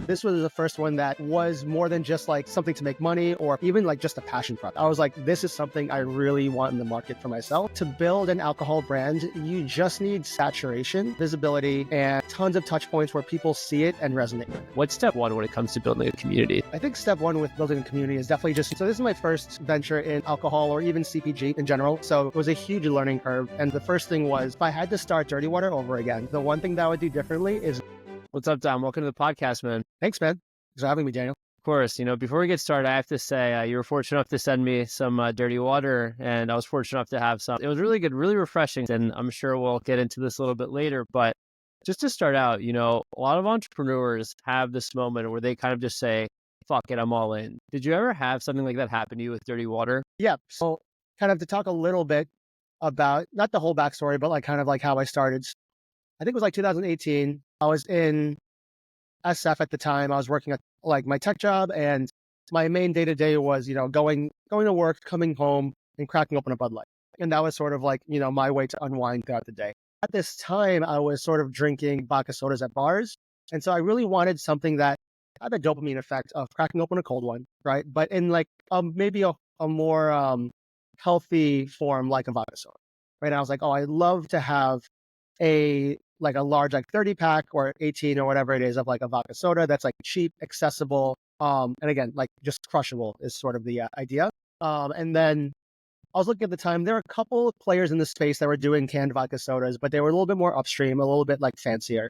This was the first one that was more than just like something to make money or even like just a passion project. I was like, this is something I really want in the market for myself. To build an alcohol brand, you just need saturation, visibility, and tons of touch points where people see it and resonate with it. What's step one when it comes to building a community? I think step one with building a community is definitely so this is my first venture in alcohol or even CPG in general. So it was a huge learning curve. And the first thing was, if I had to start Dirty Water over again, the one thing that I would do differently is... What's up, Dom? Welcome to the podcast, man. Thanks, man. Thanks for having me, Daniel. Of course. Before we get started, I have to say you were fortunate enough to send me some dirty water, and I was fortunate enough to have some. It was really good, really refreshing, and I'm sure we'll get into this a little bit later. But just to start out, a lot of entrepreneurs have this moment where they kind of just say, fuck it, I'm all in. Did you ever have something like that happen to you with dirty water? Yeah. So kind of to talk a little bit about, not the whole backstory, but like kind of like how I started. I think it was like 2018. I was in SF at the time. I was working at like my tech job, and my main day to day was, going to work, coming home, and cracking open a Bud Light. And that was sort of like, my way to unwind throughout the day. At this time, I was sort of drinking vodka sodas at bars. And so I really wanted something that had the dopamine effect of cracking open a cold one, right? But in like maybe a more healthy form, like a vodka soda, right? And I was like, oh, I'd love to have a large, like 30 pack or 18 or whatever it is of like a vodka soda that's like cheap, accessible. And again, like just crushable is sort of the idea. And then I was looking at the time, there were a couple of players in the space that were doing canned vodka sodas, but they were a little bit more upstream, a little bit like fancier.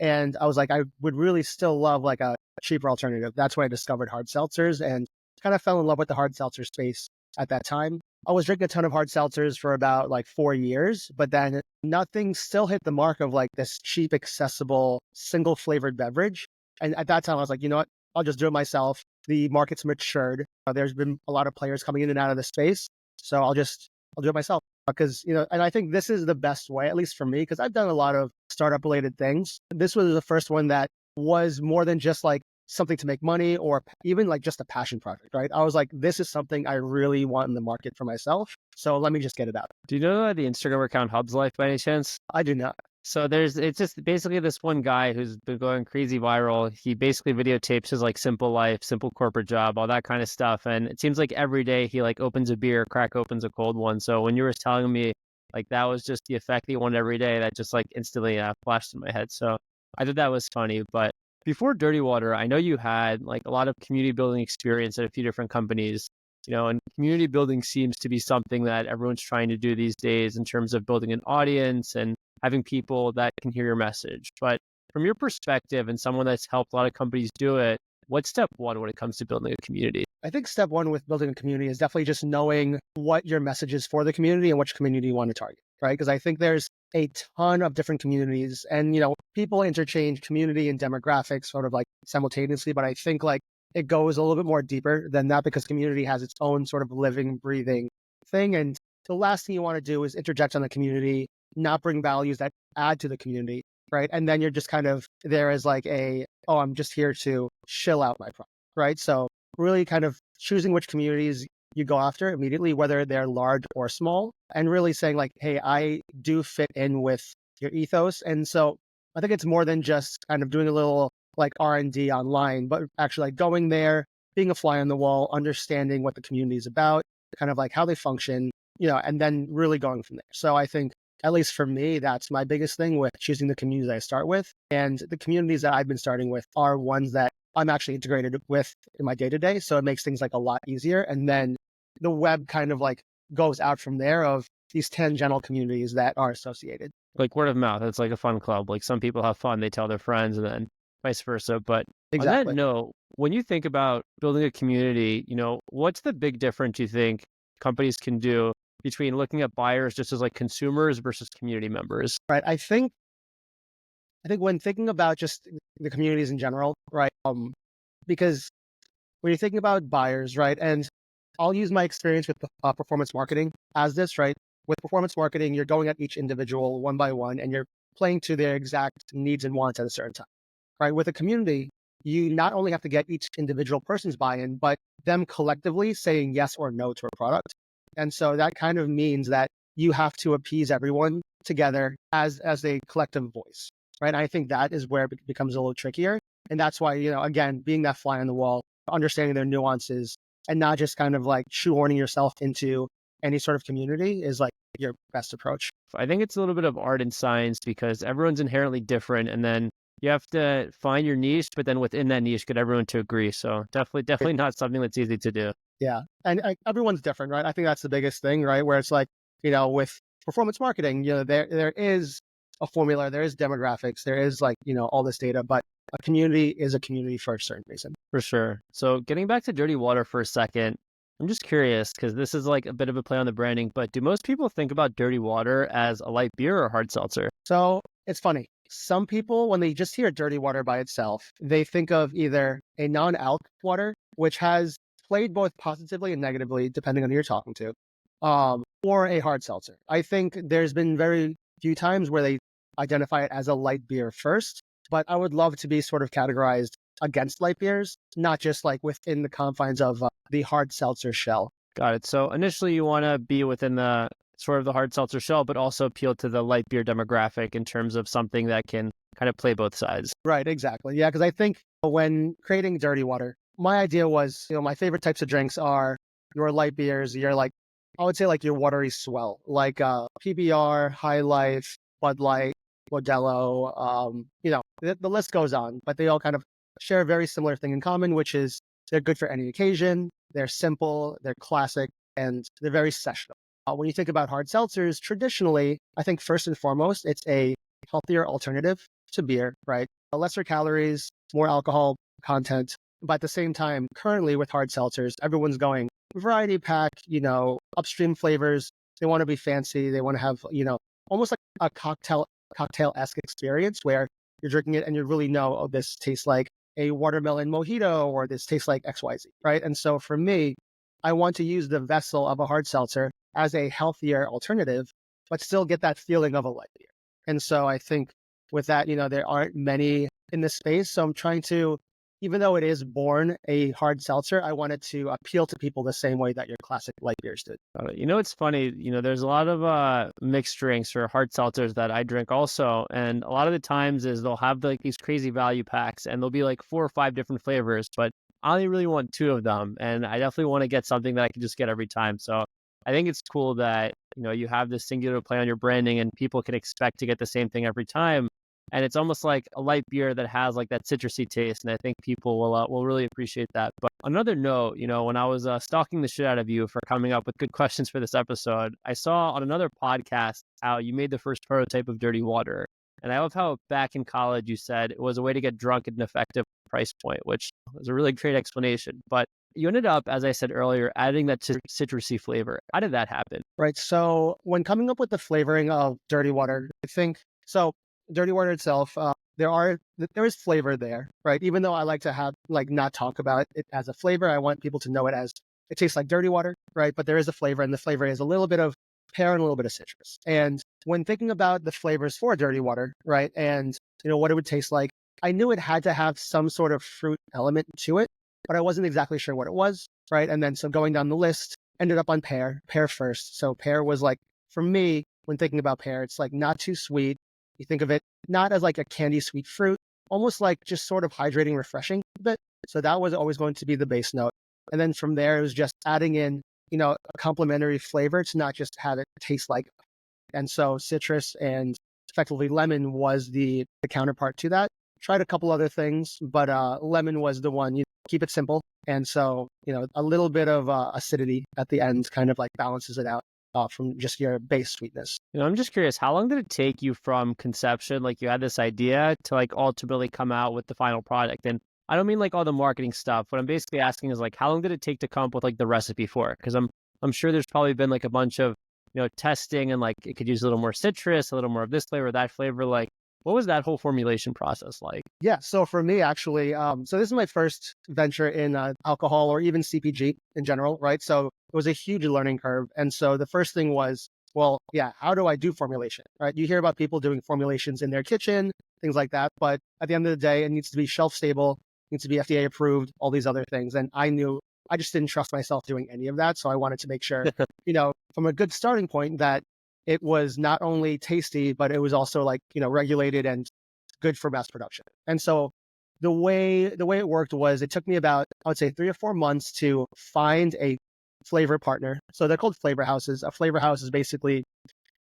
And I was like, I would really still love like a cheaper alternative. That's when I discovered hard seltzers and kind of fell in love with the hard seltzer space at that time. I was drinking a ton of hard seltzers for about like 4 years, but then nothing still hit the mark of like this cheap, accessible, single flavored beverage. And at that time, I was like, you know what? I'll just do it myself. The market's matured. There's been a lot of players coming in and out of the space. So I'll do it myself because, and I think this is the best way, at least for me, because I've done a lot of startup related things. This was the first one that was more than just like something to make money or even like just a passion project, right? I was like, this is something I really want in the market for myself. So let me just get it out. Do you know the Instagram account Hub's Life by any chance? I do not. So it's just basically this one guy who's been going crazy viral. He basically videotapes his like simple life, simple corporate job, all that kind of stuff. And it seems like every day he like opens a beer, crack opens a cold one. So when you were telling me like that was just the effect he wanted every day, that just like instantly flashed in my head. So I thought that was funny. But before Dirty Water, I know you had like a lot of community building experience at a few different companies, and community building seems to be something that everyone's trying to do these days in terms of building an audience and having people that can hear your message. But from your perspective and someone that's helped a lot of companies do it, what's step one when it comes to building a community? I think step one with building a community is definitely just knowing what your message is for the community and which community you want to target, right? Because I think there's a ton of different communities and, people interchange community and demographics sort of like simultaneously, but I think like it goes a little bit more deeper than that because community has its own sort of living, breathing thing. And the last thing you want to do is interject on the community, not bring values that add to the community, right? And then you're just kind of there as like I'm just here to shill out my product, right? So really kind of choosing which communities you go after immediately, whether they're large or small, and really saying like, hey, I do fit in with your ethos. And so I think it's more than just kind of doing a little like R&D online, but actually like going there, being a fly on the wall, understanding what the community is about, kind of like how they function, and then really going from there. So I think, at least for me, that's my biggest thing with choosing the communities I start with. And the communities that I've been starting with are ones that I'm actually integrated with in my day-to-day. So it makes things like a lot easier. And then the web kind of like goes out from there of these tangential communities that are associated. Like word of mouth. It's like a fun club. Like some people have fun, they tell their friends, and then vice versa. But Exactly. On that note, when you think about building a community, what's the big difference you think companies can do between looking at buyers just as like consumers versus community members? Right. I think when thinking about just the communities in general, right? Because when you're thinking about buyers, right? And I'll use my experience with performance marketing as this, right? With performance marketing, you're going at each individual one by one and you're playing to their exact needs and wants at a certain time, right? With a community, you not only have to get each individual person's buy-in, but them collectively saying yes or no to a product. And so that kind of means that you have to appease everyone together as a collective voice, right? I think that is where it becomes a little trickier. And that's why, again, being that fly on the wall, understanding their nuances and not just kind of like shoehorning yourself into any sort of community is like your best approach. I think it's a little bit of art and science because everyone's inherently different, and then you have to find your niche, but then within that niche, get everyone to agree. So definitely not something that's easy to do. Yeah. And everyone's different, right? I think that's the biggest thing, right? Where it's like, with performance marketing, there is a formula, there is demographics, there is like, all this data, but a community is a community for a certain reason. For sure. So getting back to dirty water for a second, I'm just curious because this is like a bit of a play on the branding, but do most people think about dirty water as a light beer or hard seltzer? So it's funny. Some people, when they just hear dirty water by itself, they think of either a non-alc water, which has played both positively and negatively, depending on who you're talking to, or a hard seltzer. I think there's been very few times where they identify it as a light beer first, but I would love to be sort of categorized against light beers, not just like within the confines of the hard seltzer shell. Got it. So initially you want to be within the sort of the hard seltzer shell, but also appeal to the light beer demographic in terms of something that can kind of play both sides. Right, exactly. Yeah, because I think when creating dirty water, my idea was, my favorite types of drinks are your light beers, your like, I would say like your watery swell, like PBR, High Life, Bud Light, Modelo, the list goes on, but they all kind of share a very similar thing in common, which is they're good for any occasion, they're simple, they're classic, and they're very sessionable. When you think about hard seltzers, traditionally, I think first and foremost, it's a healthier alternative to beer, right? Lesser calories, more alcohol content. But at the same time, currently with hard seltzers, everyone's going variety pack, upstream flavors. They want to be fancy. They want to have, almost like a cocktail-esque experience where you're drinking it and you really know, oh, this tastes like a watermelon mojito or this tastes like XYZ, right? And so for me, I want to use the vessel of a hard seltzer as a healthier alternative, but still get that feeling of a light beer. And so I think with that, there aren't many in this space. So I'm trying to, even though it is born a hard seltzer, I wanted to appeal to people the same way that your classic light beers did. It's funny, there's a lot of mixed drinks or hard seltzers that I drink also. And a lot of the times is they'll have like these crazy value packs and there'll be like 4 or 5 different flavors, but I only really want 2 of them. And I definitely want to get something that I can just get every time. So I think it's cool that, you have this singular play on your branding and people can expect to get the same thing every time. And it's almost like a light beer that has like that citrusy taste. And I think people will really appreciate that. But on another note, when I was stalking the shit out of you for coming up with good questions for this episode, I saw on another podcast how you made the first prototype of dirty water. And I love how back in college you said it was a way to get drunk at an effective price point, which was a really great explanation. But you ended up, as I said earlier, adding that citrusy flavor. How did that happen? Right. So when coming up with the flavoring of dirty water, I think so. Dirty water itself, there is flavor there, right? Even though I like to have not talk about it as a flavor, I want people to know it as it tastes like dirty water, right? But there is a flavor, and the flavor is a little bit of pear and a little bit of citrus. And when thinking about the flavors for dirty water, right, and what it would taste like, I knew it had to have some sort of fruit element to it, but I wasn't exactly sure what it was, right? And then so going down the list, ended up on pear first. So pear was like, for me, when thinking about pear, it's like not too sweet. You think of it not as like a candy sweet fruit, almost like just sort of hydrating, refreshing a bit. So that was always going to be the base note. And then from there, it was just adding in, a complementary flavor to not just have it taste like. And so citrus and effectively lemon was the counterpart to that. Tried a couple other things, but lemon was the one. You keep it simple. And so, a little bit of acidity at the end kind of like balances it out. From just your base sweetness. I'm just curious, how long did it take you from conception, like you had this idea, to like ultimately come out with the final product? And I don't mean like all the marketing stuff. What I'm basically asking is like, how long did it take to come up with like the recipe for it? Because I'm sure there's probably been like a bunch of testing and like it could use a little more citrus, a little more of this flavor, that flavor. Like, what was that whole formulation process like? Yeah, so for me, actually, so this is my first venture in alcohol or even CPG in general, right? So it was a huge learning curve. And so the first thing was, well, yeah, how do I do formulation, right? You hear about people doing formulations in their kitchen, things like that. But at the end of the day, it needs to be shelf stable, needs to be FDA approved, all these other things. And I knew I just didn't trust myself doing any of that. So I wanted to make sure, from a good starting point that it was not only tasty, but it was also regulated and good for mass production. And so the way it worked was it took me about, I would say, 3 or 4 months to find a flavor partner. So they're called flavor houses. A flavor house is basically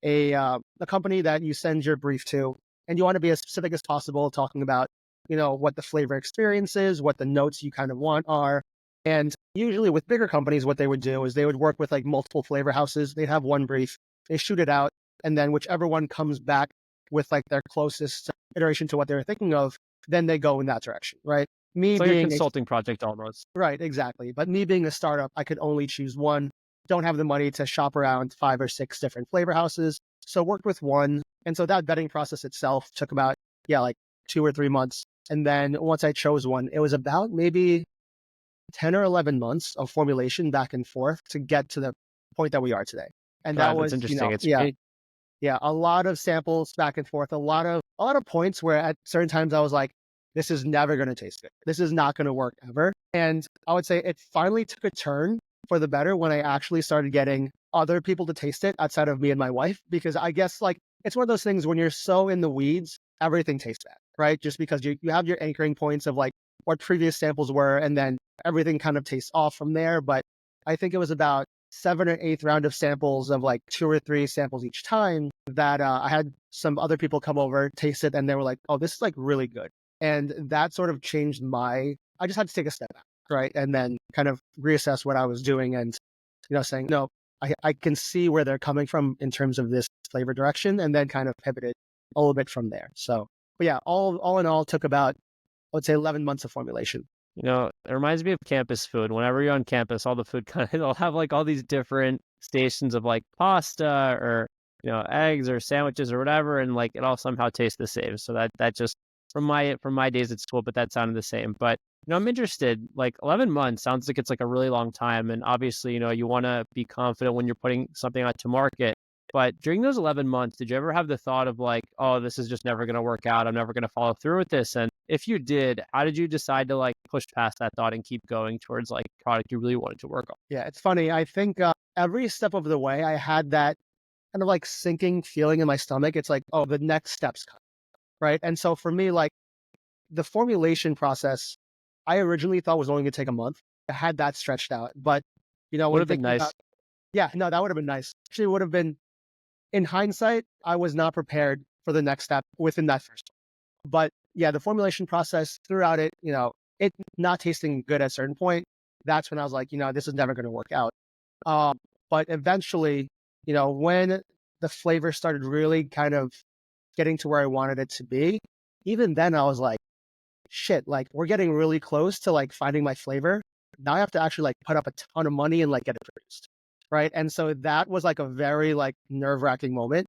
a company that you send your brief to, and you want to be as specific as possible, talking about what the flavor experience is, what the notes you kind of want are. And usually with bigger companies, what they would do is they would work with like multiple flavor houses. They'd have one brief, they shoot it out, and then whichever one comes back with like their closest iteration to what they were thinking of, then they go in that direction, right? Me It's like a being consulting project almost. right, exactly. But me being a startup, I could only choose one. Don't have the money to shop around 5 or 6 different flavor houses. So worked with one. And so that vetting process itself took about, like 2 or 3 months. And then once I chose one, it was about maybe 10 or 11 months of formulation back and forth to get to the point that we are today. And that God, that's was, interesting. It's yeah, great. yeah, a lot of samples back and forth, a lot of points where at certain times I was like, this is never going to taste good. This is not going to work ever. And I would say it finally took a turn for the better when I actually started getting other people to taste it outside of me and my wife, because I guess like it's one of those things when you're so in the weeds, everything tastes bad, right? Just because you have your anchoring points of like what previous samples were, and then everything kind of tastes off from there. But I think it was about 7 or 8 round of samples of like 2 or 3 samples each time that I had some other people come over, taste it, and they were like, oh, this is like really good. And that sort of changed I just had to take a step back, right? And then kind of reassess what I was doing and, saying, no, I can see where they're coming from in terms of this flavor direction, and then kind of pivoted a little bit from there. So, but yeah, all in all took about, I would say 11 months of formulation. It reminds me of campus food. Whenever you're on campus, all the food kind of they'll have like all these different stations of like pasta or eggs or sandwiches or whatever, and like it all somehow tastes the same. So that just from my days at school, but that sounded the same. But I'm interested. Like 11 months sounds like it's like a really long time, and obviously you want to be confident when you're putting something out to market. But during those 11 months, did you ever have the thought of like, oh, this is just never going to work out. I'm never going to follow through with this. And if you did, how did you decide to like push past that thought and keep going towards like product you really wanted to work on? Yeah, it's funny. I think every step of the way, I had that kind of like sinking feeling in my stomach. It's like, oh, the next step's coming, right? And so for me, like the formulation process, I originally thought was only going to take a month. I had that stretched out, but Would when have been thinking about, nice. yeah, no, that would have been nice. Actually, it would have been, in hindsight, I was not prepared for the next step within that first one. But yeah, the formulation process throughout it, it not tasting good at a certain point, that's when I was like, this is never going to work out. Um, but eventually, when the flavor started really kind of getting to where I wanted it to be, even then I was like, shit, like we're getting really close to like finding my flavor. Now I have to actually like put up a ton of money and like get it produced. Right. And so that was like a very like nerve-wracking moment.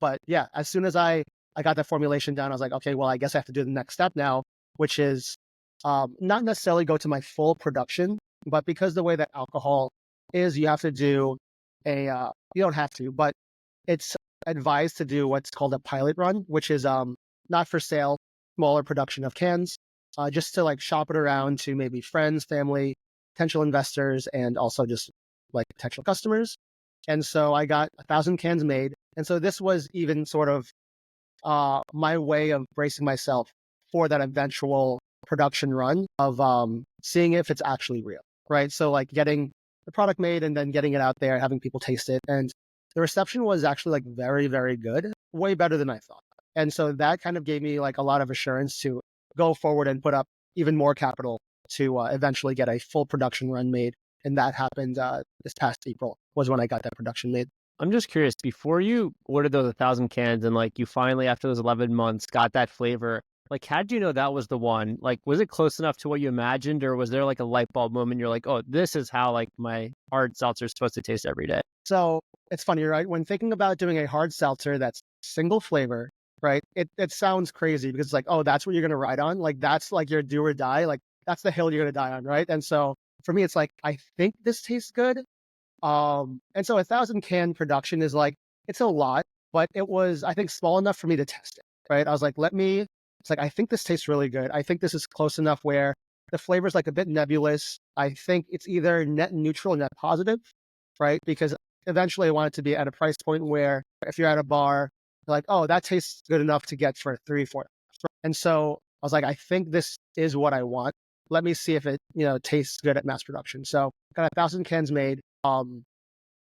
But yeah, as soon as I got that formulation down, I was like, okay, well, I guess I have to do the next step now, which is not necessarily go to my full production, but because the way that alcohol is, you have to do you don't have to, but it's advised to do what's called a pilot run, which is not for sale, smaller production of cans, just to like shop it around to maybe friends, family, potential investors, and also just like potential customers. And so I got 1,000 cans made. And so this was even sort of my way of bracing myself for that eventual production run of seeing if it's actually real, right? So like getting the product made and then getting it out there, having people taste it. And the reception was actually like very, very good, way better than I thought. And so that kind of gave me like a lot of assurance to go forward and put up even more capital to eventually get a full production run made. And that happened this past April was when I got that production made. I'm just curious, before you ordered those 1,000 cans and like you finally, after those 11 months, got that flavor, like how did you know that was the one? Like, was it close enough to what you imagined, or was there like a light bulb moment? You're like, oh, this is how like my hard seltzer is supposed to taste every day. So it's funny, right? When thinking about doing a hard seltzer that's single flavor, right? It sounds crazy because it's like, oh, that's what you're going to ride on. Like, that's like your do or die. Like, that's the hill you're going to die on, right? And so for me, it's like, I think this tastes good. And so 1,000 can production is like, it's a lot, but it was, I think, small enough for me to test it, right? I was like, it's like, I think this tastes really good. I think this is close enough where the flavor's like a bit nebulous. I think it's either net neutral or net positive, right? Because eventually I want it to be at a price point where if you're at a bar, you're like, oh, that tastes good enough to get for $3, $4. And so was like, I think this is what I want. Let me see if it, tastes good at mass production. So got 1,000 cans made. And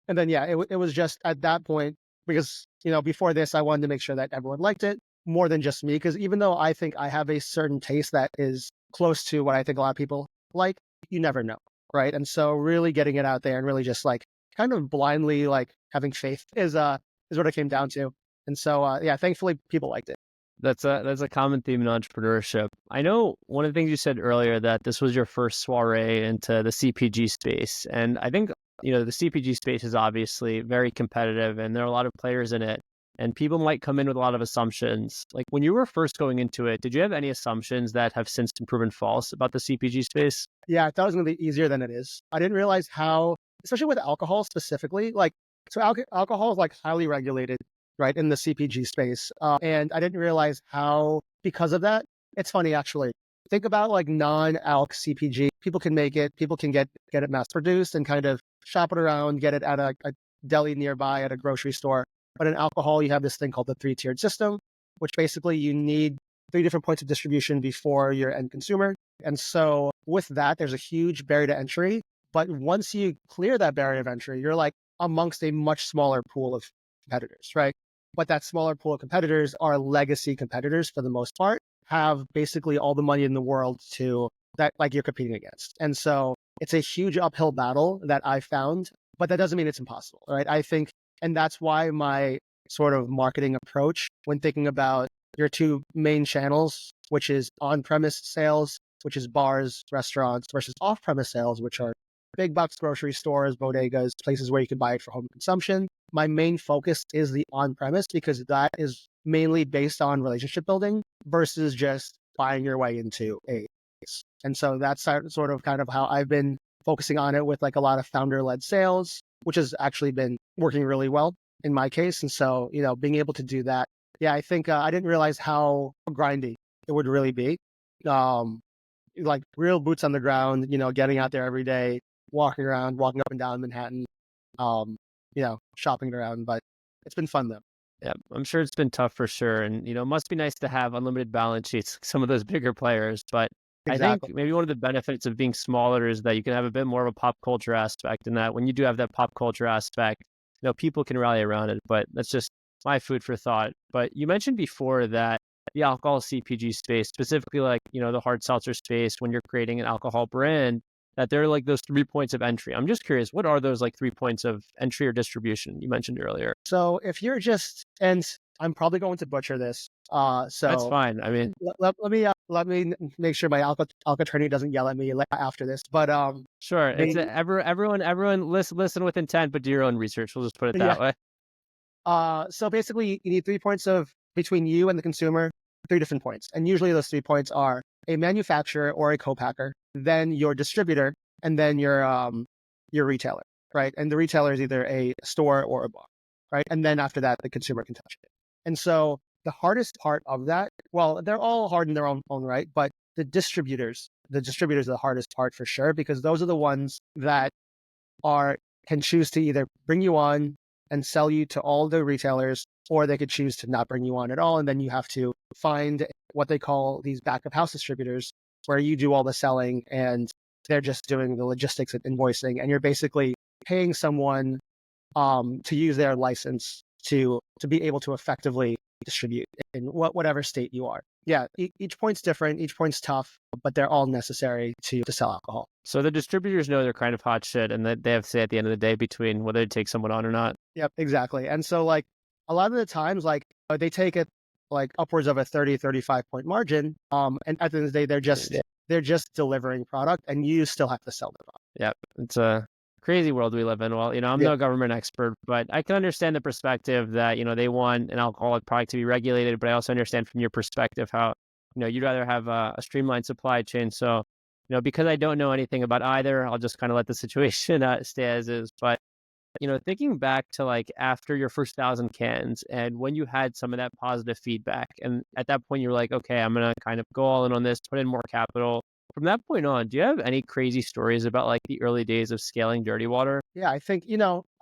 then, yeah, it was just at that point, because, before this, I wanted to make sure that everyone liked it more than just me. Because even though I think I have a certain taste that is close to what I think a lot of people like, you never know. Right. And so really getting it out there and really just like kind of blindly like having faith is what it came down to. And so, yeah, thankfully people liked it. That's a common theme in entrepreneurship. I know one of the things you said earlier that this was your first soiree into the CPG space, and I think the CPG space is obviously very competitive, and there are a lot of players in it, and people might come in with a lot of assumptions. Like when you were first going into it, did you have any assumptions that have since been proven false about the CPG space? Yeah, I thought it was going to be easier than it is. I didn't realize how, especially with alcohol specifically, like, so alcohol is like highly regulated, right, in the CPG space. And I didn't realize how, because of that, it's funny actually. Think about like non-alc CPG. People can make it, people can get it mass produced and kind of shop it around, get it at a deli nearby, at a grocery store. But in alcohol, you have this thing called the three-tiered system, which basically you need 3 different points of distribution before your end consumer. And so with that, there's a huge barrier to entry. But once you clear that barrier of entry, you're like amongst a much smaller pool of competitors, right? But that smaller pool of competitors are legacy competitors for the most part, have basically all the money in the world to that like you're competing against. And so it's a huge uphill battle that I found, but that doesn't mean it's impossible, right? I think, and that's why my sort of marketing approach when thinking about your two main channels, which is on-premise sales, which is bars, restaurants, versus off-premise sales, which are big box grocery stores, bodegas, places where you can buy it for home consumption. My main focus is the on-premise because that is mainly based on relationship building versus just buying your way into a place. And so that's sort of kind of how I've been focusing on it with like a lot of founder-led sales, which has actually been working really well in my case. And so, being able to do that, yeah, I think I didn't realize how grindy it would really be. Like real boots on the ground, getting out there every day, walking up and down Manhattan, shopping around. But it's been fun though. Yeah, I'm sure it's been tough for sure. And, it must be nice to have unlimited balance sheets, like some of those bigger players. But I think Exactly. maybe one of the benefits of being smaller is that you can have a bit more of a pop culture aspect, and that when you do have that pop culture aspect, people can rally around it. But that's just my food for thought. But you mentioned before that the alcohol CPG space, specifically like, the hard seltzer space, when you're creating an alcohol brand, that there are like those 3 points of entry. I'm just curious, what are those like 3 points of entry or distribution you mentioned earlier? So if you're just, and I'm probably going to butcher this. That's So fine. I mean, let me make sure my alcohol trainer doesn't yell at me after this. But sure. It's they, everyone listen with intent, but do your own research. We'll just put it yeah. that way. So basically, you need 3 points of between you and the consumer, 3 different points, and usually those 3 points are a manufacturer or a co-packer, then your distributor, and then your retailer, right? And the retailer is either a store or a bar, right? And then after that, the consumer can touch it. And so the hardest part of that, well, they're all hard in their own right, but the distributors are the hardest part for sure, because those are the ones that can choose to either bring you on and sell you to all the retailers, or they could choose to not bring you on at all. And then you have to find what they call these back of house distributors, where you do all the selling and they're just doing the logistics and invoicing. And you're basically paying someone to use their license to be able to effectively distribute in whatever state you are. Yeah, each point's different, each point's tough, but they're all necessary to sell alcohol. So the distributors know they're kind of hot shit, and that they have to say at the end of the day between whether to take someone on or not. Yep, exactly. And so like a lot of the times, like they take it like upwards of a 35 point margin. And at the end of the day, they're just delivering product, and you still have to sell the product. Yeah, it's a crazy world we live in. Well, I'm Yeah, no government expert, but I can understand the perspective that, they want an alcoholic product to be regulated, but I also understand from your perspective how, you'd rather have a streamlined supply chain. So, because I don't know anything about either, I'll just kind of let the situation stay as is. But, thinking back to like after your first 1,000 cans and when you had some of that positive feedback, and at that point you were like, okay, I'm going to kind of go all in on this, put in more capital. From that point on, do you have any crazy stories about like the early days of scaling Dirty Water? yeah. I think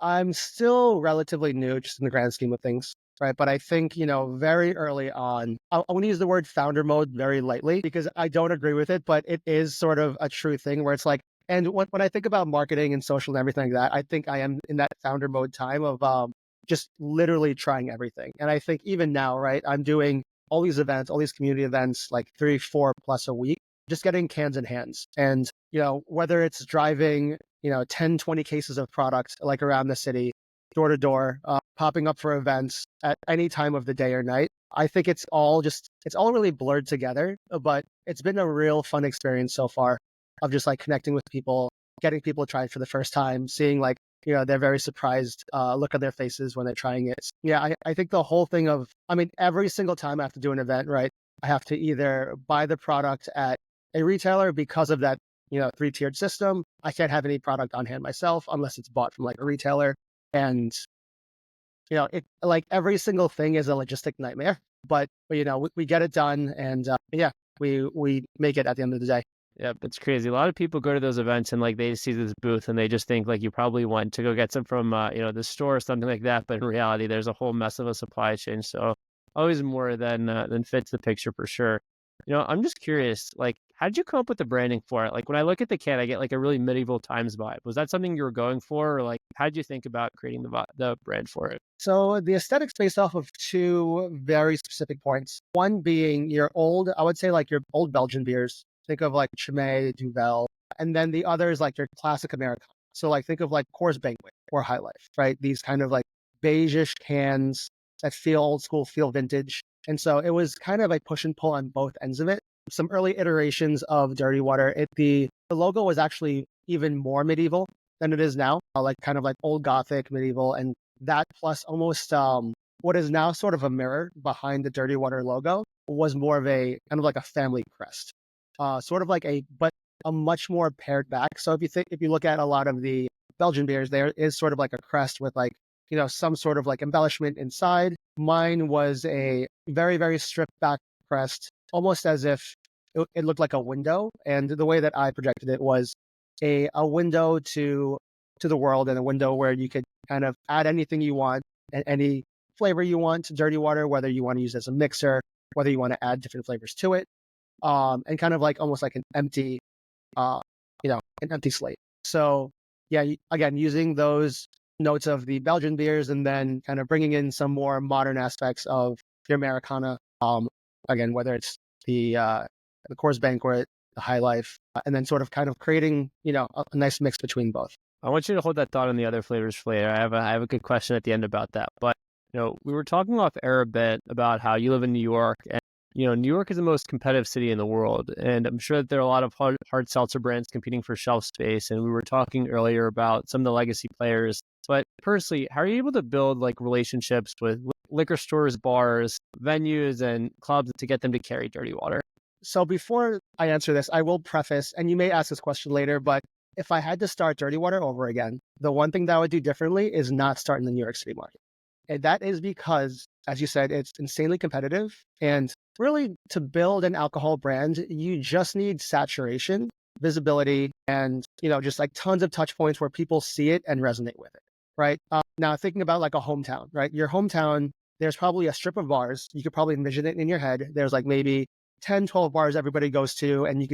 I'm still relatively new, just in the grand scheme of things. right? But I think, very early on, I want to use the word founder mode very lightly because I don't agree with it, but it is sort of a true thing where it's like, and when I think about marketing and social and everything like that, I think I am in that founder mode time of just literally trying everything. And I think even now, right, I'm doing all these events, all these community events, like 3, 4 plus a week, just getting cans in hands. And, whether it's driving, 10, 20 cases of product like around the city, door to door, popping up for events at any time of the day or night. I think it's all really blurred together, but it's been a real fun experience so far of just like connecting with people, getting people to try it for the first time, seeing like, they're very surprised look on their faces when they're trying it. Yeah, I think the whole thing of, I mean, every single time I have to do an event, right, I have to either buy the product at a retailer because of that, 3-tiered system. I can't have any product on hand myself unless it's bought from like a retailer. And, it like every single thing is a logistic nightmare, but we get it done. And yeah, we make it at the end of the day. Yeah, it's crazy. A lot of people go to those events and like they see this booth and they just think like you probably went to go get some from the store or something like that. But in reality, there's a whole mess of a supply chain. So always more than fits the picture for sure. I'm just curious, like, how did you come up with the branding for it? Like when I look at the can, I get like a really medieval times vibe. Was that something you were going for, or like how did you think about creating the brand for it? So the aesthetics based off of two very specific points. One being I would say like your old Belgian beers. Think of like Chimay, Duvel. And then the other is like your classic Americana. So like think of like Coors Banquet or High Life, right? These kind of like beigeish cans that feel old school, feel vintage. And so it was kind of a push and pull on both ends of it. Some early iterations of Dirty Water, the logo was actually even more medieval than it is now, like kind of like old Gothic medieval, and that plus almost what is now sort of a mirror behind the Dirty Water logo was more of a kind of like a family crest, sort of like but a much more pared back. So if you look at a lot of the Belgian beers, there is sort of like a crest with like some sort of like embellishment inside. Mine was a very, very stripped back crest, almost as if it looked like a window. And the way that I projected it was a window to the world, and a window where you could kind of add anything you want and any flavor you want to Dirty Water, whether you want to use it as a mixer, whether you want to add different flavors to it, and kind of like almost like uh, an empty slate. So yeah, again, using those notes of the Belgian beers and then kind of bringing in some more modern aspects of the Americana. Again, whether it's the Coors Banquet, the High Life, and then sort of kind of creating, a nice mix between both. I want you to hold that thought on the other flavors for later. I have a good question at the end about that. But we were talking off air a bit about how you live in New York, and New York is the most competitive city in the world, and I'm sure that there are a lot of hard seltzer brands competing for shelf space. And we were talking earlier about some of the legacy players. But personally, how are you able to build like relationships with liquor stores, bars, venues, and clubs to get them to carry Dirty Water? So before I answer this, I will preface, and you may ask this question later, but if I had to start Dirty Water over again, the one thing that I would do differently is not start in the New York City market. And that is because, as you said, it's insanely competitive. And really, to build an alcohol brand, you just need saturation, visibility, and, just like tons of touch points where people see it and resonate with it, right? Now, thinking about like a hometown, right? Your hometown, there's probably a strip of bars. You could probably envision it in your head. There's like maybe 10, 12 bars everybody goes to, and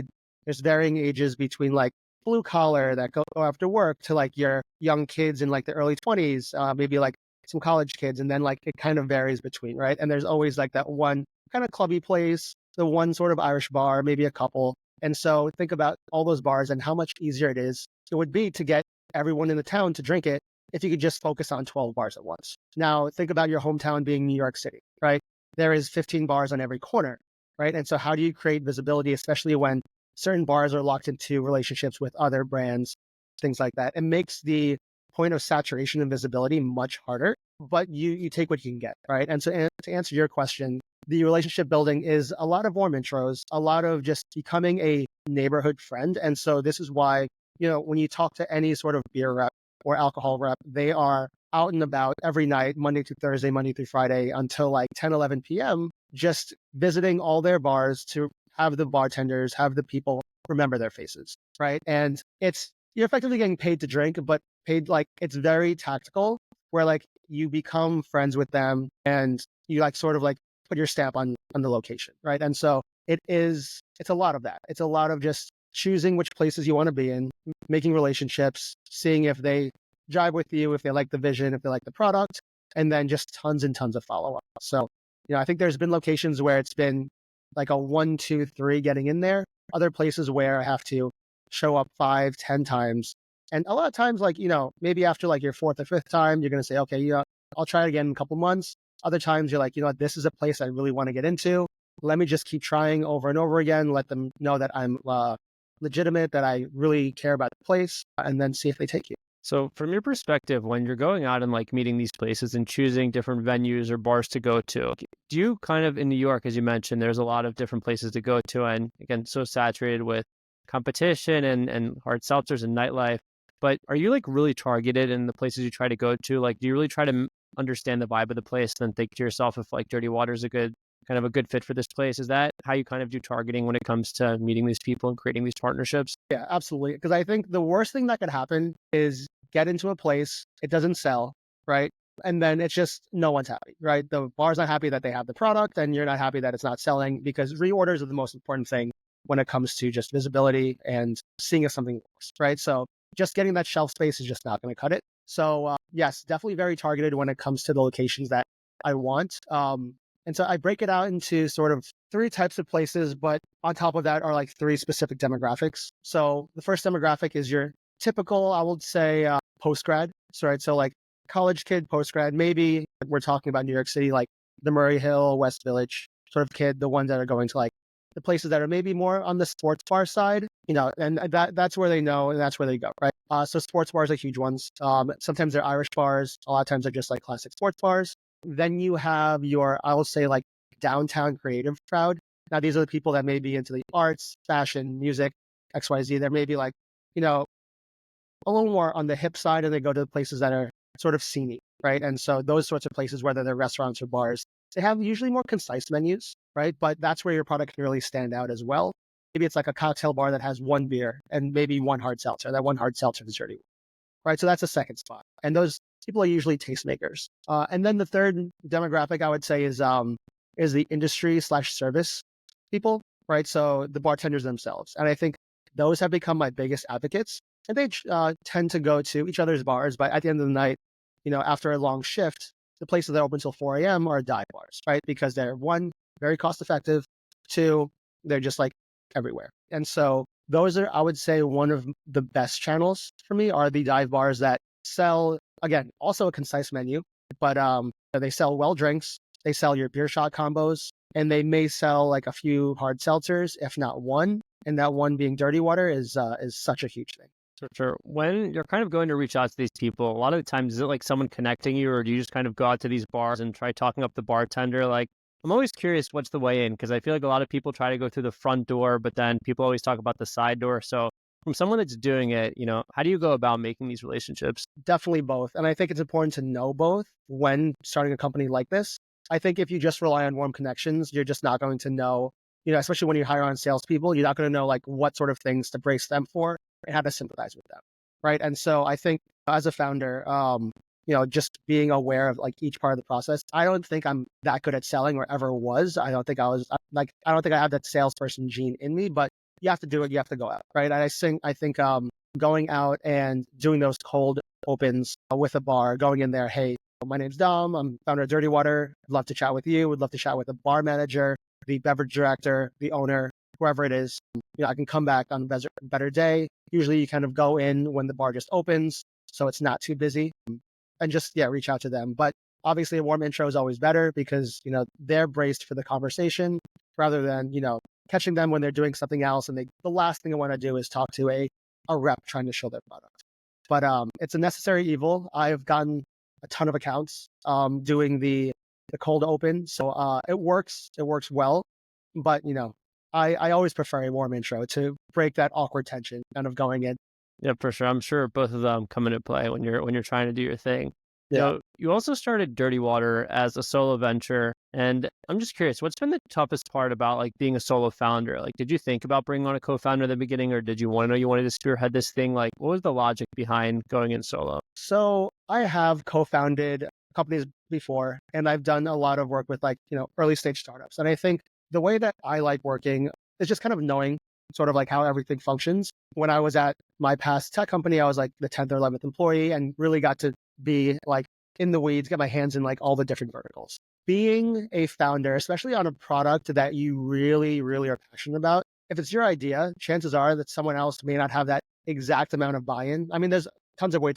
there's varying ages between like blue collar that go after work to like your young kids in like the early 20s, maybe like some college kids. And then like it kind of varies between, right? And there's always like that one kind of clubby place, the one sort of Irish bar, maybe a couple. And so think about all those bars and how much easier it would be to get everyone in the town to drink it if you could just focus on 12 bars at once. Now think about your hometown being New York City, right? There is 15 bars on every corner, right? And so how do you create visibility, especially when certain bars are locked into relationships with other brands, things like that? It makes the point of saturation and visibility much harder, but you take what you can get, right? And so to answer your question, the relationship building is a lot of warm intros, a lot of just becoming a neighborhood friend. And so this is why, when you talk to any sort of beer rep or alcohol rep, they are out and about every night, Monday through Thursday, Monday through Friday, until like 10, 11 p.m., just visiting all their bars to have the bartenders, have the people remember their faces, right? And you're effectively getting paid to drink, but paid like it's very tactical. where like you become friends with them and you like sort of like put your stamp on the location, right? And so it's a lot of that. It's a lot of just choosing which places you want to be in, making relationships, seeing if they jive with you, if they like the vision, if they like the product, and then just tons and tons of follow up. So, I think there's been locations where it's been like a 1, 2, 3 getting in there. Other places where I have to show up 5, 10 times. And a lot of times, like, maybe after like your fourth or fifth time, you're going to say, okay, I'll try it again in a couple months. Other times you're like, this is a place I really want to get into. Let me just keep trying over and over again. Let them know that I'm legitimate, that I really care about the place, and then see if they take you. So from your perspective, when you're going out and like meeting these places and choosing different venues or bars to go to, do you kind of, in New York, as you mentioned, there's a lot of different places to go to, and again, so saturated with competition and hard seltzers and nightlife, but are you like really targeted in the places you try to go to? Like, do you really try to understand the vibe of the place and then think to yourself if like Dirty Water is a good fit for this place? Is that how you kind of do targeting when it comes to meeting these people and creating these partnerships? Yeah, absolutely. Because I think the worst thing that could happen is get into a place, it doesn't sell, right? And then it's just no one's happy, right? The bar's not happy that they have the product, and you're not happy that it's not selling, because reorders are the most important thing when it comes to just visibility and seeing if something works, right? So just getting that shelf space is just not going to cut it. So yes, definitely very targeted when it comes to the locations that I want. And so I break it out into sort of 3 types of places, but on top of that are like 3 specific demographics. So the first demographic is your typical, I would say, post-grad. So, right, so like college kid, post-grad, maybe we're talking about New York City, like the Murray Hill, West Village sort of kid, the ones that are going to like the places that are maybe more on the sports bar side, and that's where they know and that's where they go, right? So sports bars are huge ones. Sometimes they're Irish bars. A lot of times they're just like classic sports bars. Then you have your, I will say, like downtown creative crowd. Now, these are the people that may be into the arts, fashion, music, XYZ. They're maybe like, a little more on the hip side, and they go to the places that are sort of scenic, right? And so those sorts of places, whether they're restaurants or bars, they have usually more concise menus, right? But that's where your product can really stand out as well. Maybe it's like a cocktail bar that has 1 beer and maybe 1 hard seltzer. That 1 hard seltzer is dirty, right? So that's a second spot. And those people are usually tastemakers. And then the third demographic I would say is the industry/service people, right? So the bartenders themselves. And I think those have become my biggest advocates. And they tend to go to each other's bars, but at the end of the night, after a long shift, the places that are open till 4 a.m. are dive bars, right? Because they're, 1, very cost effective, 2, they're just like everywhere. And so those are, I would say, one of the best channels for me are the dive bars that sell, again, also a concise menu, but they sell well drinks, they sell your beer shot combos, and they may sell like a few hard seltzers, if not 1. And that 1 being Dirty Water is such a huge thing. For sure. When you're kind of going to reach out to these people, a lot of the times, is it like someone connecting you, or do you just kind of go out to these bars and try talking up the bartender? Like, I'm always curious what's the way in, because I feel like a lot of people try to go through the front door, but then people always talk about the side door. So from someone that's doing it, how do you go about making these relationships? Definitely both. And I think it's important to know both when starting a company like this. I think if you just rely on warm connections, you're just not going to know, especially when you hire on salespeople, you're not going to know like what sort of things to brace them for and how to sympathize with them, right? And so I think as a founder, just being aware of like each part of the process. I don't think I'm that good at selling or ever was. I don't think I have that salesperson gene in me, but you have to do it. You have to go out, right? And I think going out and doing those cold opens with a bar, going in there, hey, my name's Dom. I'm founder of Dirty Water. I'd love to chat with you. Would love to chat with the bar manager, the beverage director, the owner, whoever it is. I can come back on a better day. Usually you kind of go in when the bar just opens, so it's not too busy, and just, reach out to them. But obviously a warm intro is always better because, they're braced for the conversation rather than, catching them when they're doing something else. And the last thing I want to do is talk to a rep trying to show their product. But it's a necessary evil. I've gotten a ton of accounts doing the cold open. So it works well. But, I always prefer a warm intro to break that awkward tension kind of going in. Yeah, for sure. I'm sure both of them come into play when you're trying to do your thing. Yeah. You also started Dirty Water as a solo venture, and I'm just curious, what's been the toughest part about like being a solo founder? Like, did you think about bringing on a co-founder at the beginning, or did you want to know you wanted to spearhead this thing? Like, what was the logic behind going in solo? So I have co-founded companies before, and I've done a lot of work with like, early stage startups. And I think the way that I like working is just kind of knowing sort of like how everything functions. When I was at my past tech company, I was like the 10th or 11th employee and really got to be like in the weeds, get my hands in like all the different verticals. Being a founder, especially on a product that you really, really are passionate about, if it's your idea, chances are that someone else may not have that exact amount of buy-in. I mean, there's tons of ways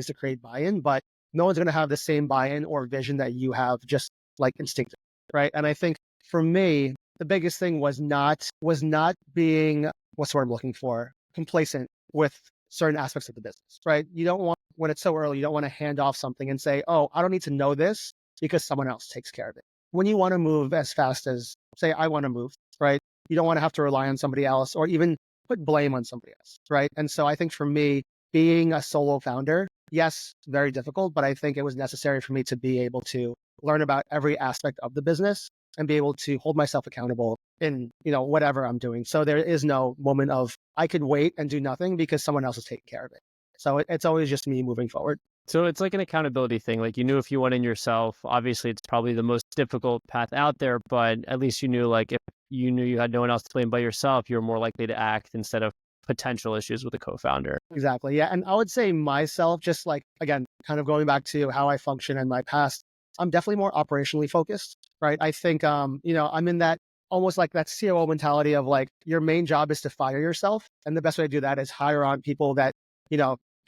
to create buy-in, but no one's going to have the same buy-in or vision that you have, just like instinctive, right? And I think for me, the biggest thing was not being, what's the word I'm looking for, complacent with certain aspects of the business, right? You don't want, when it's so early, you don't want to hand off something and say, oh, I don't need to know this because someone else takes care of it. When you want to move as fast as, say, I want to move, right? You don't want to have to rely on somebody else or even put blame on somebody else, right? And so I think for me, being a solo founder, yes, very difficult, but I think it was necessary for me to be able to learn about every aspect of the business and be able to hold myself accountable in, whatever I'm doing. So there is no moment of I could wait and do nothing because someone else is taking care of it. So it's always just me moving forward. So it's like an accountability thing. Like you knew if you went in yourself, obviously it's probably the most difficult path out there, but at least you knew like if you knew you had no one else to blame but yourself, you're more likely to act instead of potential issues with a co-founder. Exactly. Yeah. And I would say myself, just like, again, kind of going back to how I function in my past, I'm definitely more operationally focused, right? I think, I'm in that almost like that COO mentality of like, your main job is to fire yourself. And the best way to do that is hire on people that,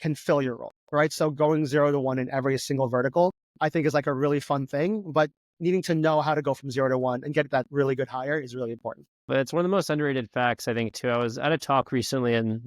can fill your role, right? So going 0 to 1 in every single vertical, I think is like a really fun thing, but needing to know how to go from 0 to 1 and get that really good hire is really important. But it's one of the most underrated facts, I think, too. I was at a talk recently and,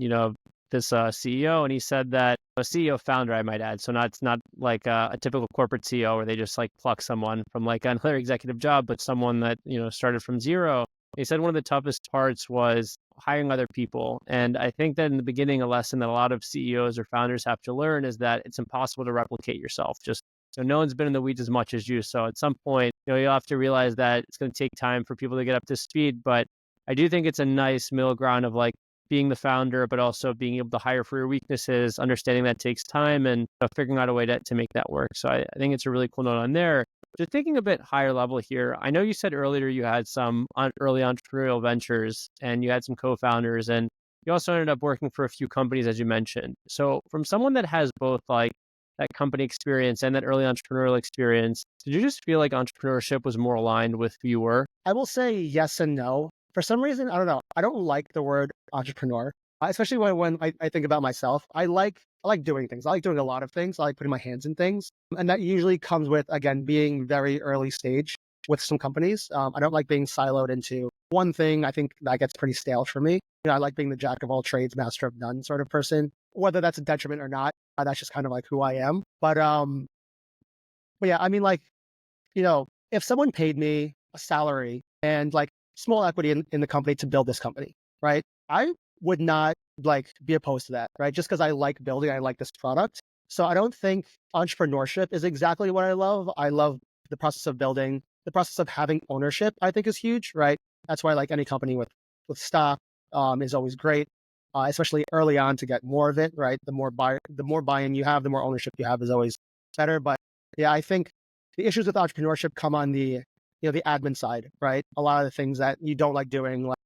this CEO, and he said that a CEO founder, I might add. So it's not like a typical corporate CEO where they just like pluck someone from like another executive job, but someone that, started from zero. He said one of the toughest parts was hiring other people. And I think that in the beginning, a lesson that a lot of CEOs or founders have to learn is that it's impossible to replicate yourself. Just so no one's been in the weeds as much as you. So at some point, you'll have to realize that it's going to take time for people to get up to speed. But I do think it's a nice middle ground of like being the founder, but also being able to hire for your weaknesses, understanding that takes time and figuring out a way to make that work. So I think it's a really cool note on there. Just thinking a bit higher level here, I know you said earlier you had some early entrepreneurial ventures and you had some co-founders and you also ended up working for a few companies, as you mentioned. So from someone that has both like that company experience and that early entrepreneurial experience, did you just feel like entrepreneurship was more aligned with who you were? I will say yes and no. For some reason, I don't know. I don't like the word entrepreneur, especially when I think about myself. I like doing things. I like doing a lot of things. I like putting my hands in things. And that usually comes with, again, being very early stage with some companies. I don't like being siloed into one thing. I think that gets pretty stale for me. I like being the jack of all trades, master of none sort of person. Whether that's a detriment or not, that's just kind of like who I am. But yeah, I mean, like, if someone paid me a salary and like small equity in the company to build this company, right? I would not like be opposed to that, right? Just because I like building, I like this product. So I don't think entrepreneurship is exactly what I love. I love the process of building, the process of having ownership, I think is huge, right? That's why like any company with stock is always great, especially early on to get more of it, right? The more buy-in you have, the more ownership you have is always better. But yeah, I think the issues with entrepreneurship come on the the admin side, right? A lot of the things that you don't like doing, like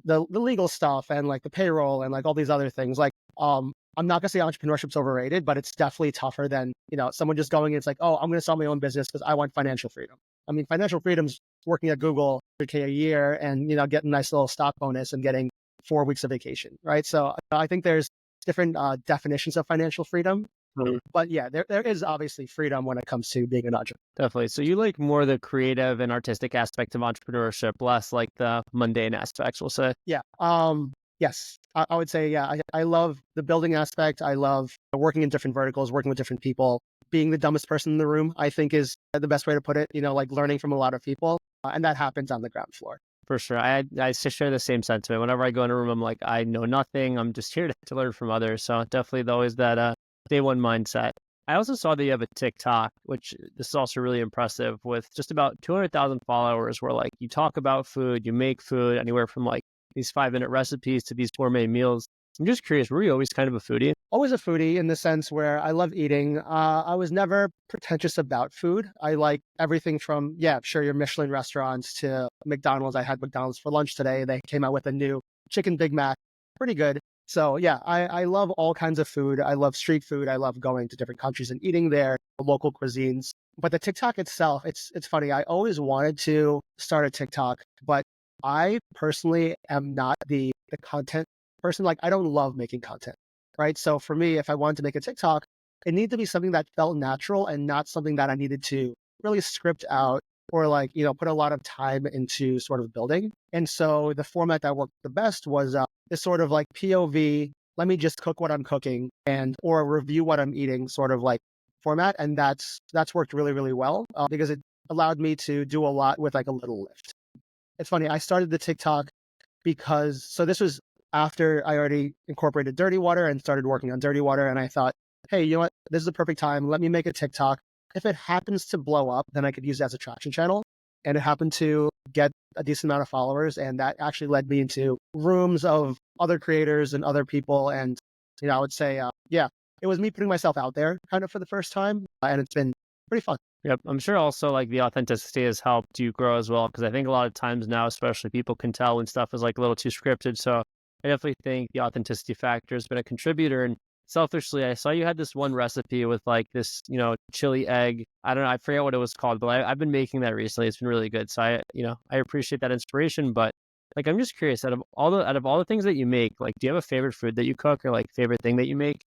the legal stuff and like the payroll and like all these other things. Like I'm not gonna say entrepreneurship's overrated, but it's definitely tougher than someone just going. It's like, oh, I'm gonna start my own business because I want financial freedom. I mean, financial freedom's working at Google 100K a year and getting a nice little stock bonus and getting 4 weeks of vacation, right? So I think there's different definitions of financial freedom. But yeah, there is obviously freedom when it comes to being an entrepreneur. Definitely. So you like more the creative and artistic aspect of entrepreneurship, less like the mundane aspects, we'll say. Yeah. Yes, I would say, yeah, I love the building aspect. I love working in different verticals, working with different people. Being the dumbest person in the room, I think is the best way to put it, like learning from a lot of people. And that happens on the ground floor. For sure. I share the same sentiment. Whenever I go in a room, I'm like, I know nothing. I'm just here to learn from others. So definitely always that day one mindset. I also saw that you have a TikTok, which this is also really impressive with just about 200,000 followers where like you talk about food, you make food anywhere from like these 5-minute recipes to these gourmet meals. I'm just curious, were you always kind of a foodie? always a foodie in the sense where I love eating. I was never pretentious about food. I like everything from, yeah, sure, your Michelin restaurants to McDonald's. I had McDonald's for lunch today. They came out with a new chicken Big Mac, pretty good. So yeah, I love all kinds of food. I love street food. I love going to different countries and eating their local cuisines. But the TikTok itself, it's funny. I always wanted to start a TikTok, but I personally am not the content person. Like I don't love making content, right? So for me, if I wanted to make a TikTok, it needed to be something that felt natural and not something that I needed to really script out or like, put a lot of time into sort of building. And so the format that worked the best was this sort of like POV, let me just cook what I'm cooking and or review what I'm eating sort of like format. And that's worked really, really well because it allowed me to do a lot with like a little lift. It's funny, I started the TikTok because so this was after I already incorporated dirty water and started working on dirty water. And I thought, hey, you know what? This is the perfect time. Let me make a TikTok. If it happens to blow up, then I could use it as a traction channel. And it happened to get a decent amount of followers. And that actually led me into rooms of other creators and other people. And, I would say, yeah, it was me putting myself out there kind of for the first time. And it's been pretty fun. Yep. I'm sure also like the authenticity has helped you grow as well. Cause I think a lot of times now, especially people can tell when stuff is like a little too scripted. So I definitely think the authenticity factor has been a contributor. And selfishly, I saw you had this one recipe with like this, chili egg. I don't know. I forget what it was called, but I've been making that recently. It's been really good. So I appreciate that inspiration, but like, I'm just curious out of all the things that you make, like, do you have a favorite food that you cook or like favorite thing that you make?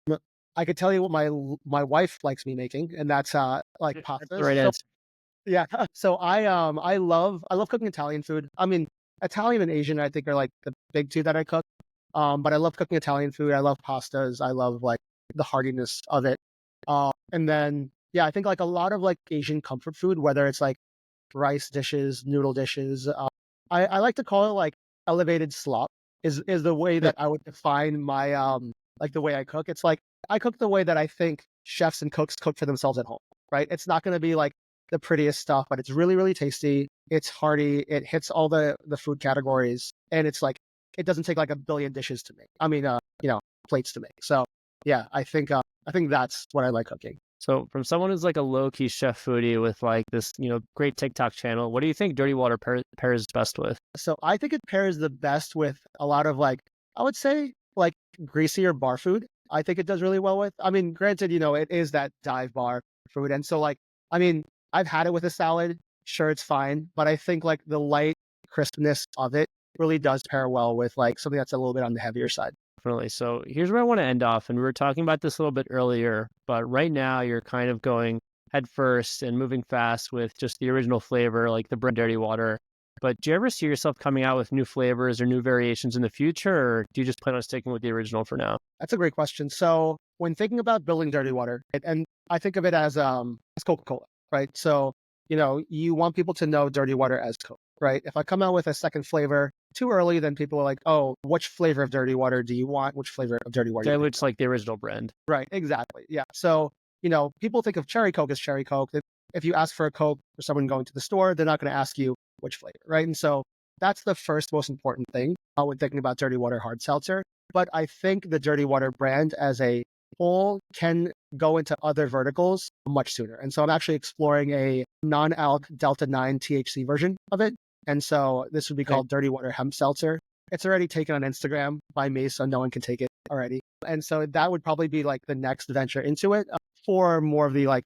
I could tell you what my wife likes me making, and that's like That's the pastas. right So answer. yeah, so I love cooking Italian food. I mean, Italian and Asian I think are like the big two that I cook. But I love cooking Italian food. I love pastas. I love like the heartiness of it. And then yeah, I think like a lot of like Asian comfort food, whether it's like rice dishes, noodle dishes. I like to call it like elevated slop is the way that I would define my like the way I cook. It's like I cook the way that I think chefs and cooks cook for themselves at home, right? It's not going to be like the prettiest stuff, but it's really, really tasty. It's hearty. It hits all the food categories, and it's like it doesn't take like a billion dishes to make. I mean, plates to make. So yeah, I think that's what I like cooking. So from someone who's like a low key chef foodie with like this, great TikTok channel, what do you think dirty water pairs best with? So I think it pairs the best with a lot of like I would say like greasier bar food. I think it does really well with. I mean, granted, it is that dive bar food, and so like I mean, I've had it with a salad. Sure, it's fine, but I think like the light crispness of it really does pair well with like something that's a little bit on the heavier side. Definitely. So here's where I want to end off. And we were talking about this a little bit earlier, but right now you're kind of going head first and moving fast with just the original flavor, like the brand dirty water. But do you ever see yourself coming out with new flavors or new variations in the future, or do you just plan on sticking with the original for now? That's a great question. So when thinking about building dirty water, and I think of it as Coca-Cola, right? So you want people to know dirty water as Coke, right? If I come out with a second flavor too early, then people are like, oh, which flavor of dirty water do you want? Which flavor of dirty water do you think? Dilutes like the original brand. Right, exactly. Yeah. So, people think of cherry Coke as cherry Coke. If you ask for a Coke for someone going to the store, they're not going to ask you which flavor, right? And so that's the first most important thing when thinking about dirty water hard seltzer. But I think the dirty water brand as a whole can go into other verticals much sooner. And so I'm actually exploring a non-alc Delta 9 THC version of it. And so this would be Okay. called Dirty Water Hemp Seltzer. It's already taken on Instagram by me, so no one can take it already. And so that would probably be like the next venture into it for more of the like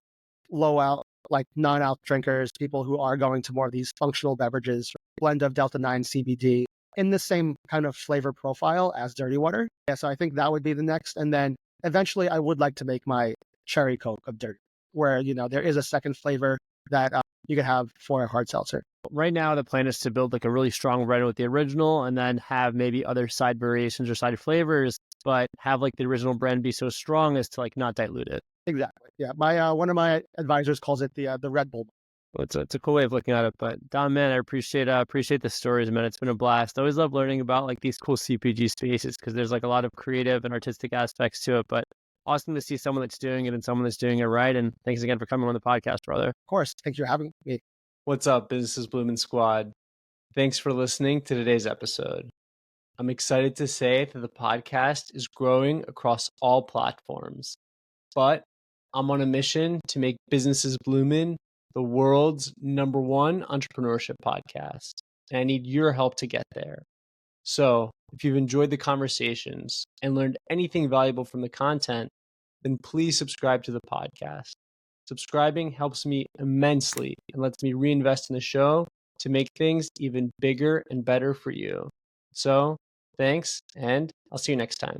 low out, like non-alc drinkers, people who are going to more of these functional beverages, blend of Delta 9 CBD in the same kind of flavor profile as dirty water. Yeah, so I think that would be the next. And then eventually I would like to make my cherry Coke of dirty, where, there is a second flavor that you could have for a hard seltzer. Right now, the plan is to build like a really strong red with the original and then have maybe other side variations or side flavors, but have like the original brand be so strong as to like not dilute it. Exactly. Yeah. My one of my advisors calls it the Red Bull. Well, it's a cool way of looking at it. But Dom, man, I appreciate the stories, man. It's been a blast. I always love learning about like these cool CPG spaces because there's like a lot of creative and artistic aspects to it. But awesome to see someone that's doing it and someone that's doing it right. And thanks again for coming on the podcast, brother. Of course. Thanks for having me. What's up, Business is Blumin Squad? Thanks for listening to today's episode. I'm excited to say that the podcast is growing across all platforms, but I'm on a mission to make Businesses Blumin the world's #1 entrepreneurship podcast. And I need your help to get there. So if you've enjoyed the conversations and learned anything valuable from the content, then please subscribe to the podcast. Subscribing helps me immensely and lets me reinvest in the show to make things even bigger and better for you. So thanks, and I'll see you next time.